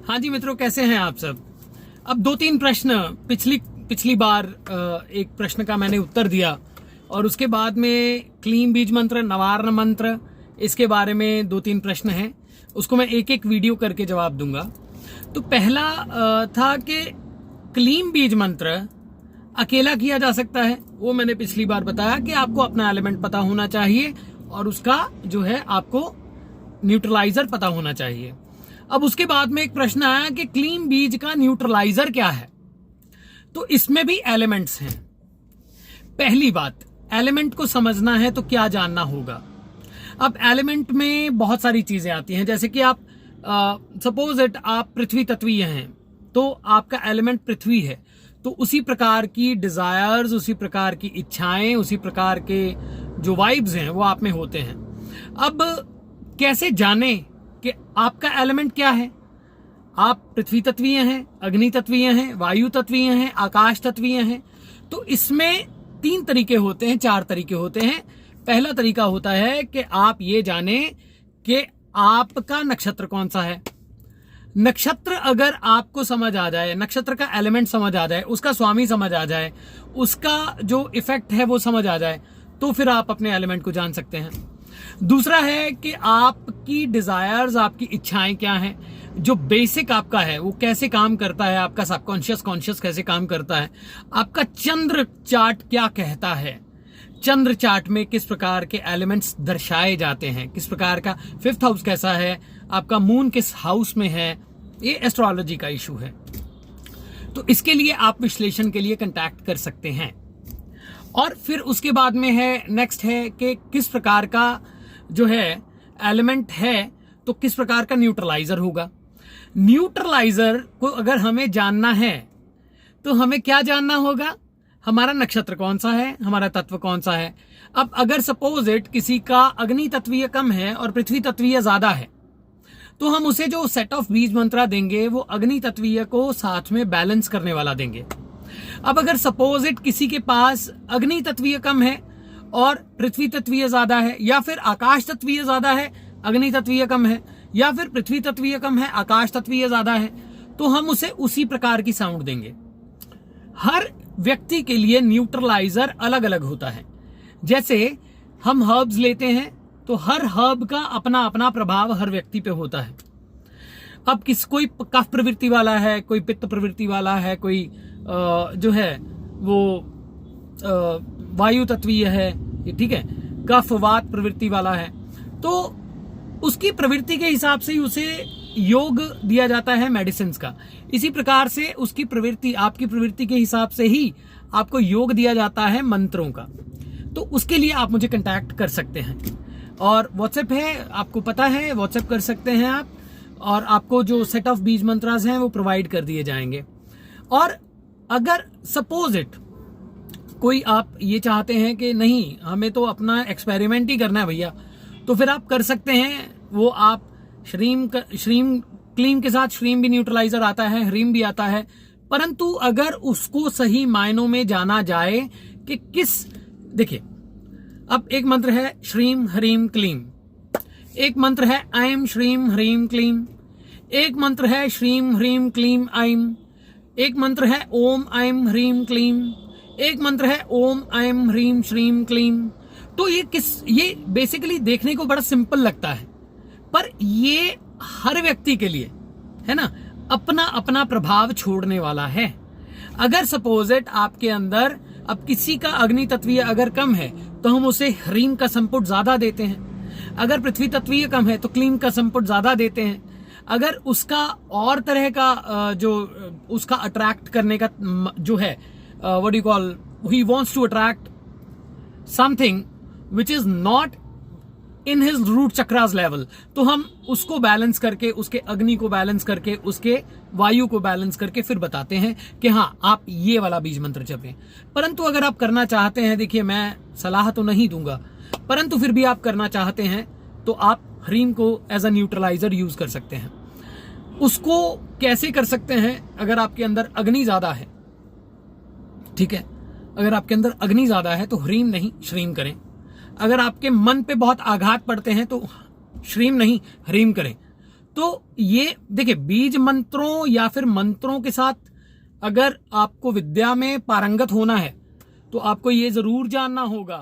हाँ जी मित्रों, कैसे हैं आप सब। अब 2-3 प्रश्न पिछली बार एक प्रश्न का मैंने उत्तर दिया और उसके बाद में क्लीन बीज मंत्र, नवारण मंत्र, इसके बारे में 2-3 प्रश्न हैं। उसको मैं एक एक वीडियो करके जवाब दूंगा। तो पहला था कि क्लीन बीज मंत्र अकेला किया जा सकता है। वो मैंने पिछली बार बताया कि आपको अपना एलिमेंट पता होना चाहिए और उसका जो है आपको न्यूट्रलाइजर पता होना चाहिए। अब उसके बाद में एक प्रश्न आया कि क्लीन बीज का न्यूट्रलाइजर क्या है। तो इसमें भी एलिमेंट्स हैं। पहली बात, एलिमेंट को समझना है तो क्या जानना होगा। अब एलिमेंट में बहुत सारी चीजें आती हैं, जैसे कि आप सपोज इट आप पृथ्वी तत्वीय हैं तो आपका एलिमेंट पृथ्वी है, तो उसी प्रकार की डिजायर्स, उसी प्रकार की इच्छाएं, उसी प्रकार के जो वाइब्स हैं वो आप में होते हैं। अब कैसे जाने कि आपका एलिमेंट क्या है। आप पृथ्वी तत्वीय हैं, अग्नि तत्वीय हैं, वायु तत्वीय हैं, आकाश तत्वीय हैं। तो इसमें 3 तरीके होते हैं, 4 तरीके होते हैं। पहला तरीका होता है कि आप ये जाने कि आपका नक्षत्र कौन सा है। नक्षत्र अगर आपको समझ आ जाए, नक्षत्र का एलिमेंट समझ आ जाए, उसका स्वामी समझ आ जाए, उसका जो इफेक्ट है वो समझ आ जाए, तो फिर आप अपने एलिमेंट को जान सकते हैं। दूसरा है कि आपकी डिजायर्स, आपकी इच्छाएं क्या हैं, जो बेसिक आपका है वो कैसे काम करता है, आपका सबकॉन्शियस कॉन्शियस कैसे काम करता है, आपका चंद्र चार्ट क्या कहता है, चंद्र चार्ट में किस प्रकार के एलिमेंट्स दर्शाए जाते हैं, किस प्रकार का 5th हाउस कैसा है, आपका मून किस हाउस में है, ये एस्ट्रोलॉजी का इशू है। तो इसके लिए आप विश्लेषण के लिए कांटेक्ट कर सकते हैं। और फिर उसके बाद में है, नेक्स्ट है कि किस प्रकार का जो है एलिमेंट है, तो किस प्रकार का न्यूट्रलाइजर होगा। न्यूट्रलाइजर को अगर हमें जानना है तो हमें क्या जानना होगा, हमारा नक्षत्र कौन सा है, हमारा तत्व कौन सा है। अब अगर सपोज इट किसी का अग्नि तत्वीय कम है और पृथ्वी तत्वीय ज्यादा है, तो हम उसे जो सेट ऑफ बीज मंत्रा देंगे वो अग्नि तत्वीय को साथ में बैलेंस करने वाला देंगे। अब अगर सपोज इट किसी के पास अग्नि तत्वीय कम है और पृथ्वी तत्वीय ज्यादा है, या फिर आकाश तत्वीय ज्यादा है, अग्नि तत्वीय कम है, या फिर पृथ्वी तत्वीय कम है, आकाश तत्वीय ज्यादा है, तो हम उसे उसी प्रकार की साउंड देंगे। हर व्यक्ति के लिए न्यूट्रलाइजर अलग अलग होता है। जैसे हम हर्ब्स लेते हैं तो हर हर्ब का अपना अपना प्रभाव हर व्यक्ति पे होता है। अब कोई कफ प्रवृत्ति वाला है, कोई पित्त प्रवृत्ति वाला है, कोई जो है वो वायु तत्वीय है, ठीक है, कफ वात प्रवृत्ति वाला है, तो उसकी प्रवृत्ति के हिसाब से ही उसे योग दिया जाता है मेडिसिन का। इसी प्रकार से उसकी प्रवृत्ति, आपकी प्रवृत्ति के हिसाब से ही आपको योग दिया जाता है मंत्रों का। तो उसके लिए आप मुझे कांटेक्ट कर सकते हैं और व्हाट्सएप है, आपको पता है, व्हाट्सएप कर सकते हैं आप, और आपको जो सेट ऑफ बीज मंत्रास हैं वो प्रोवाइड कर दिए जाएंगे। और अगर सपोज इट कोई आप ये चाहते हैं कि नहीं हमें तो अपना एक्सपेरिमेंट ही करना है भैया, तो फिर आप कर सकते हैं। वो आप श्रीम क्लीन के साथ श्रीम भी न्यूट्रलाइजर आता है, ह्रीम भी आता है, परंतु अगर उसको सही मायनों में जाना जाए कि देखिए, अब एक मंत्र है श्रीम ह्रीम क्लीम, एक मंत्र है ऐम श्रीम ह्रीम क्लीम, एक मंत्र है श्रीम ह्रीम क्लीम ऐम, एक मंत्र है ओम ऐम ह्रीम क्लीम, एक मंत्र है ओम ऐम ह्रीम श्रीम क्लीम। तो ये बेसिकली देखने को बड़ा सिंपल लगता है, पर ये हर व्यक्ति के लिए है ना अपना अपना प्रभाव छोड़ने वाला है। अगर सपोज इट आपके अंदर, अब किसी का अग्नि तत्वीय अगर कम है तो हम उसे ह्रीम का संपुट ज्यादा देते हैं, अगर पृथ्वी तत्वीय कम है तो क्लीम का संपुट ज्यादा देते हैं। अगर उसका और तरह का जो उसका अट्रैक्ट करने का जो है what do you call, he wants to attract something which is not in his root chakras level, तो हम उसको बैलेंस करके, उसके अग्नि को बैलेंस करके, उसके वायु को बैलेंस करके फिर बताते हैं कि हाँ आप ये वाला बीज मंत्र जपें। परंतु अगर आप करना चाहते हैं, देखिए मैं सलाह तो नहीं दूंगा, परंतु फिर भी आप करना चाहते हैं तो आप ह्रीम को एज अ न्यूट्रलाइजर यूज कर सकते हैं। उसको कैसे कर सकते हैं, अगर आपके अंदर अग्नि ज्यादा है, ठीक है, अगर आपके अंदर अग्नि ज्यादा है तो ह्रीम नहीं श्रीम करें। अगर आपके मन पे बहुत आघात पड़ते हैं तो श्रीम नहीं ह्रीम करें। तो ये देखिए, बीज मंत्रों या फिर मंत्रों के साथ अगर आपको विद्या में पारंगत होना है तो आपको ये जरूर जानना होगा